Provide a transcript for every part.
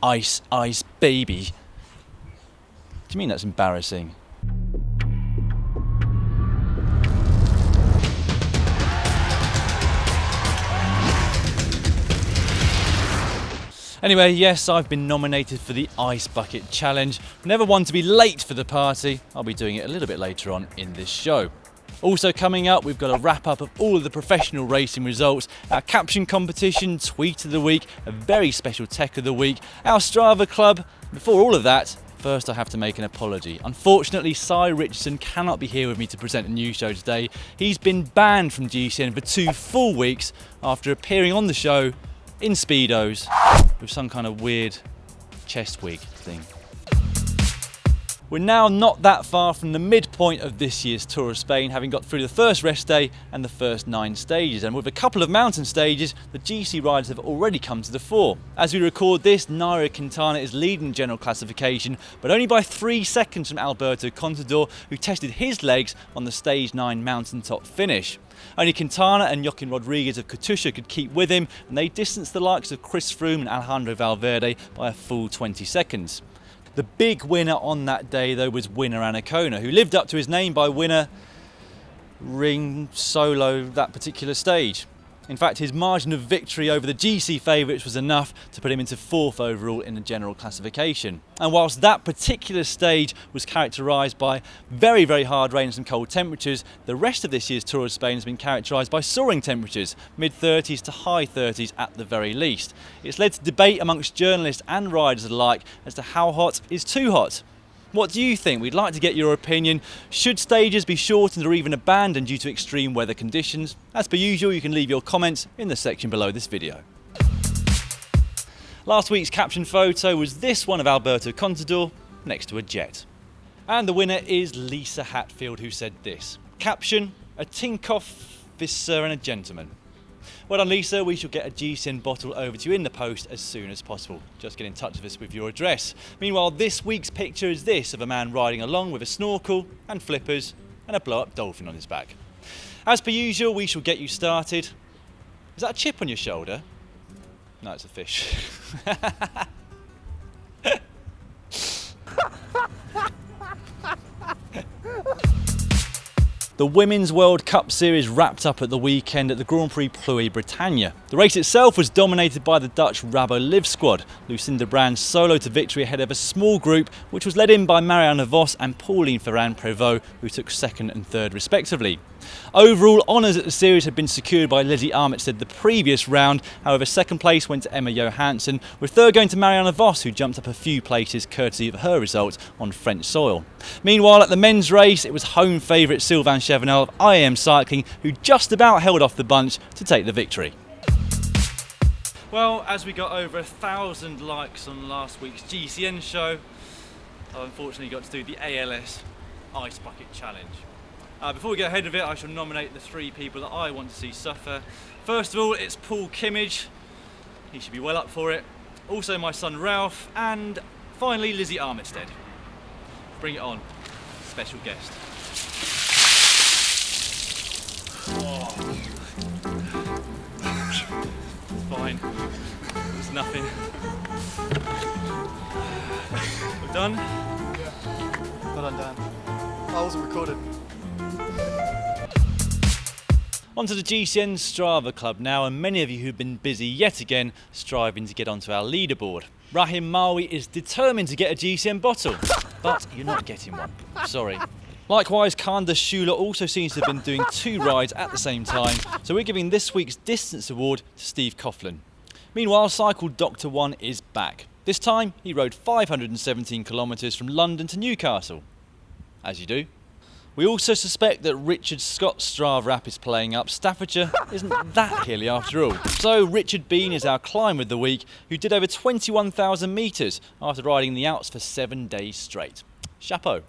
Ice, ice, baby. Do you mean that's embarrassing? Anyway, yes, I've been nominated for the Ice Bucket Challenge. Never one to be late for the party. I'll be doing it a little bit later on in this show. Also coming up, we've got a wrap up of all of the professional racing results, our Caption competition, tweet of the week, a very special tech of the week, our Strava Club. Before all of that, first I have to make an apology. Unfortunately, Cy Richardson cannot be here with me to present a news show today. He's been banned from GCN for 2 full weeks after appearing on the show in Speedos with some kind of weird chest wig thing. We're now not that far from the midpoint of this year's Tour of Spain, having got through the first rest day and the first 9 stages. And with a couple of mountain stages, the GC riders have already come to the fore. As we record this, Nairo Quintana is leading general classification, but only by 3 seconds from Alberto Contador, who tested his legs on the stage 9 mountaintop finish. Only Quintana and Joaquin Rodriguez of Katusha could keep with him, and they distanced the likes of Chris Froome and Alejandro Valverde by a full 20 seconds. The big winner on that day, though, was winner Anacona, who lived up to his name by winner ring solo that particular stage. In fact, his margin of victory over the GC favourites was enough to put him into 4th overall in the general classification. And whilst that particular stage was characterised by very, very hard rain and some cold temperatures, the rest of this year's Tour of Spain has been characterised by soaring temperatures, mid-30s to high 30s at the very least. It's led to debate amongst journalists and riders alike as to how hot is too hot. What do you think? We'd like to get your opinion. Should stages be shortened or even abandoned due to extreme weather conditions? As per usual, you can leave your comments in the section below this video. Last week's Caption photo was this one of Alberto Contador next to a jet. And the winner is Lisa Hatfield, who said this: Caption, a Tinkoff officer and a gentleman. Well done, Lisa. We shall get a GCN bottle over to you in the post as soon as possible. Just get in touch with us with your address. Meanwhile, this week's picture is this of a man riding along with a snorkel and flippers and a blow-up dolphin on his back. As per usual, we shall get you started. Is that a chip on your shoulder? No, it's a fish. The Women's World Cup Series wrapped up at the weekend at the Grand Prix Ploauy, Bretagne. The race itself was dominated by the Dutch Rabo Liv squad. Lucinda Brand solo to victory ahead of a small group which was led in by Marianne Vos and Pauline Ferrand-Prévot, who took 2nd and 3rd respectively. Overall honours at the series had been secured by Lizzie Armitstead the previous round. However, 2nd place went to Emma Johansson, with 3rd going to Marianne Vos, who jumped up a few places courtesy of her result on French soil. Meanwhile, at the men's race, it was home favourite Sylvain Chevenel of IAM Cycling who just about held off the bunch to take the victory. Well, as we got over 1,000 likes on last week's GCN show, I unfortunately got to do the ALS Ice Bucket Challenge. Before we get ahead of it, I shall nominate the 3 people that I want to see suffer. First of all, it's Paul Kimmage. He should be well up for it. Also my son Ralph, and finally Lizzie Armitstead. Bring it on, special guest. Oh. It's fine, it's nothing. We're done? Yeah. Well done, Dan. I wasn't recorded. On to the GCN Strava Club now, and many of you who've been busy yet again striving to get onto our leaderboard. Rahim Mawi is determined to get a GCN bottle, but you're not getting one. Sorry. Likewise, Kanda Shula also seems to have been doing 2 rides at the same time, so we're giving this week's Distance Award to Steve Coughlin. Meanwhile, Cycle Doctor 1 is back. This time, he rode 517 kilometres from London to Newcastle. As you do. We also suspect that Richard Scott's Strava app is playing up. Staffordshire isn't that hilly after all. So Richard Bean is our climber of the week, who did over 21,000 metres after riding the Alps for 7 days straight. Chapeau.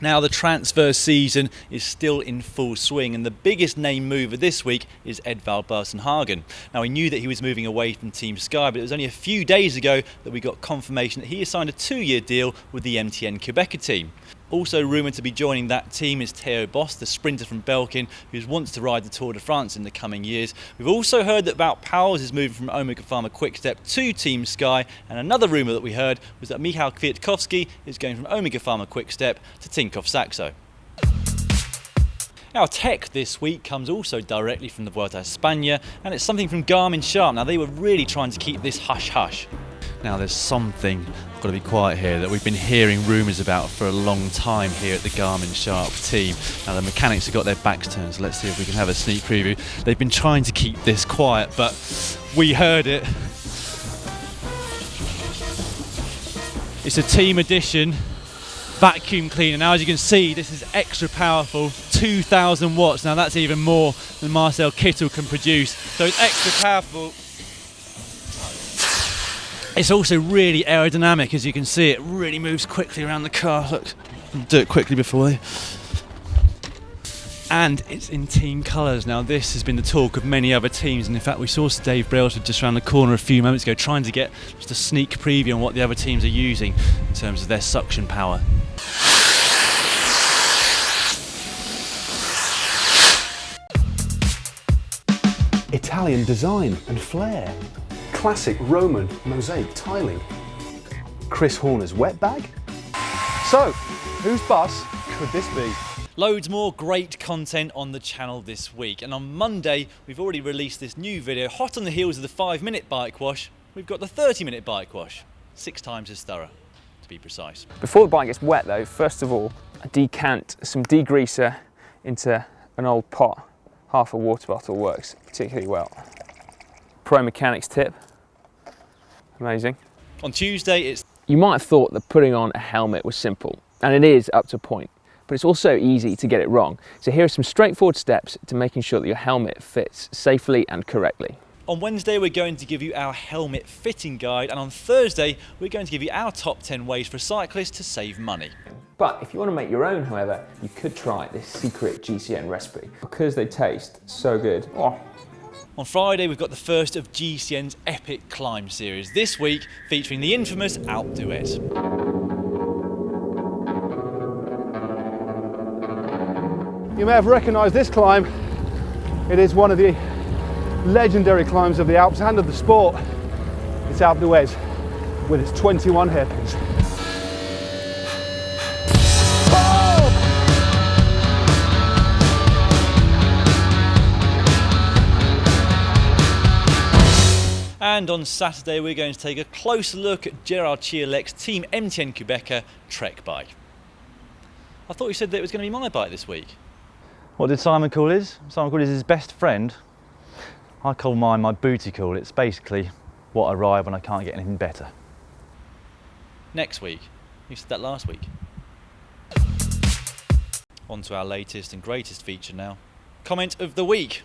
Now the transfer season is still in full swing, and the biggest name mover this week is Edvald Boasson Hagen. Now, we knew that he was moving away from Team Sky, but it was only a few days ago that we got confirmation that he has signed a 2-year deal with the MTN Quebecer team. Also rumoured to be joining that team is Theo Boss, the sprinter from Belkin, who wants to ride the Tour de France in the coming years. We've also heard that Wout Poels is moving from Omega Pharma Quickstep to Team Sky, and another rumour that we heard was that Michał Kwiatkowski is going from Omega Pharma Quickstep to Tinkoff Saxo. Our tech this week comes also directly from the Vuelta A España, and it's something from Garmin Sharp. Now, they were really trying to keep this hush-hush. Now, there's something, I've got to be quiet here, that we've been hearing rumours about for a long time here at the Garmin Sharp team. Now, the mechanics have got their backs turned, so let's see if we can have a sneak preview. They've been trying to keep this quiet, but we heard it. It's a team edition vacuum cleaner. Now, as you can see, this is extra powerful, 2,000 watts. Now, that's even more than Marcel Kittel can produce, so it's extra powerful. It's also really aerodynamic, as you can see. It really moves quickly around the car. Look, I'll do it quickly before they... And it's in team colours. Now, this has been the talk of many other teams, and in fact we saw Dave Brailsford just around the corner a few moments ago trying to get just a sneak preview on what the other teams are using in terms of their suction power. Italian design and flair. Classic Roman mosaic tiling. Chris Horner's wet bag. So, whose bus could this be? Loads more great content on the channel this week, and on Monday we've already released this new video hot on the heels of the 5-minute bike wash. We've got the 30-minute bike wash, 6 times as thorough to be precise. Before the bike gets wet though, first of all I decant some degreaser into an old pot. Half a water bottle works particularly well. Pro mechanics tip. Amazing. On Tuesday it's... You might have thought that putting on a helmet was simple, and it is up to a point, but it's also easy to get it wrong. So here are some straightforward steps to making sure that your helmet fits safely and correctly. On Wednesday we're going to give you our helmet fitting guide, and on Thursday we're going to give you our top 10 ways for cyclists to save money. But if you want to make your own, however, you could try this secret GCN recipe because they taste so good. Oh. On Friday we've got the first of GCN's epic climb series, this week featuring the infamous Alp Duet. You may have recognised this climb. It is one of the legendary climbs of the Alps and of the sport. It's Alpe d'Huez with its 21 hairpins. And on Saturday we're going to take a closer look at Gerard Ciolek's Team MTN Quebecer Trek bike. I thought you said that it was going to be my bike this week. What did Simon call his? Simon called his best friend. I call mine my booty call. It's basically what I ride when I can't get anything better. Next week. You said that last week. On to our latest and greatest feature now. Comment of the week.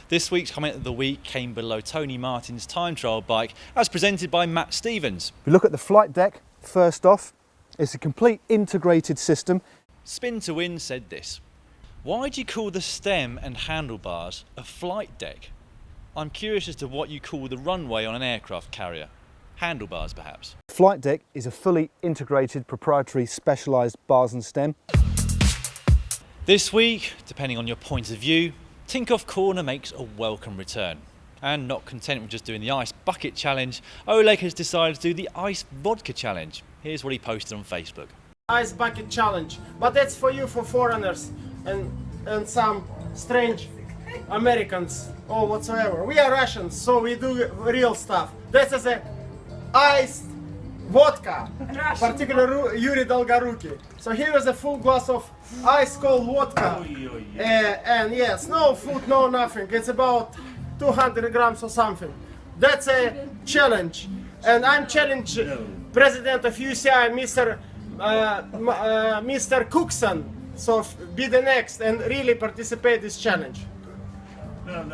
This week's comment of the week came below Tony Martin's time trial bike as presented by Matt Stevens. We look at the flight deck first off. It's a complete integrated system. Spin to Win said this: why do you call the stem and handlebars a flight deck? I'm curious as to what you call the runway on an aircraft carrier. Handlebars, perhaps? Flight deck is a fully integrated proprietary specialised bars and stem. This week, depending on your point of view, Tinkoff Corner makes a welcome return. And not content with just doing the ice bucket challenge, Oleg has decided to do the ice vodka challenge. Here's what he posted on Facebook. Ice bucket challenge, but that's for you, for foreigners and some strange Americans or whatsoever. We are Russians, so we do real stuff. This is a iced vodka, particularly Yuri Dolgoruki. So here is a full glass of ice cold vodka, and yes, no food, no nothing. It's about 200 grams or something. That's a challenge, and I'm challenge president of UCI, Mr. Cookson. So be the next and really participate this challenge. No.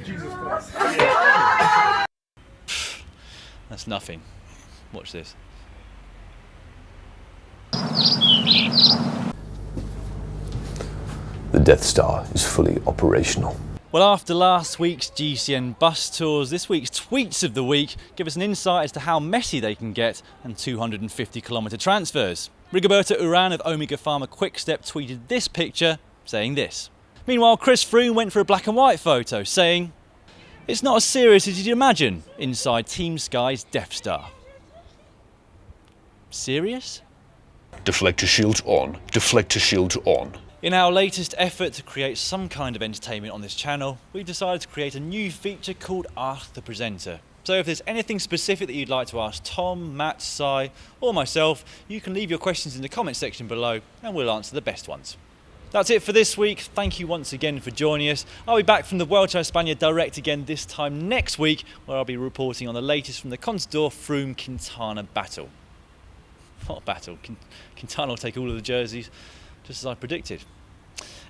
Jesus Christ. That's nothing. Watch this. The Death Star is fully operational. Well, after last week's GCN bus tours, this week's tweets of the week give us an insight as to how messy they can get and 250-kilometre transfers. Rigoberto Urán of Omega Pharma Quickstep tweeted this picture, saying this. Meanwhile, Chris Froome went for a black and white photo, saying, "It's not as serious as you'd imagine inside Team Sky's Death Star." Serious? Deflector shields on, deflector shields on. In our latest effort to create some kind of entertainment on this channel, we've decided to create a new feature called Ask the Presenter. So if there's anything specific that you'd like to ask Tom, Matt, Si, or myself, you can leave your questions in the comment section below and we'll answer the best ones. That's it for this week. Thank you once again for joining us. I'll be back from the Vuelta A España direct again this time next week, where I'll be reporting on the latest from the Contador Froome-Quintana battle. What battle? Quintana will take all of the jerseys, just as I predicted.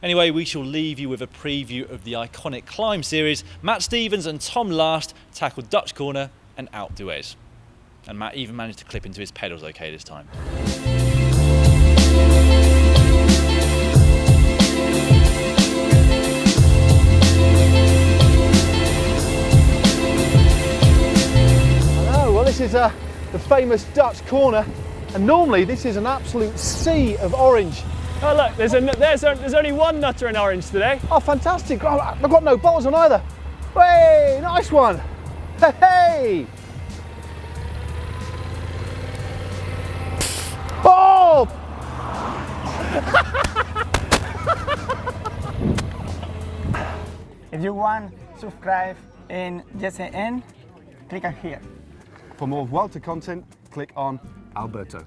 Anyway, we shall leave you with a preview of the iconic climb series. Matt Stevens and Tom Last tackled Dutch Corner and Alpe d'Huez. And Matt even managed to clip into his pedals okay this time. Hello, well this is the famous Dutch Corner, and normally this is an absolute sea of orange. Oh look, there's only one nutter in orange today. Oh, fantastic. Oh, I've got no bottles on either. Hey, nice one. Hey. Oh! If you want, subscribe in GCN, click on here. For more Vuelta content, click on Alberto.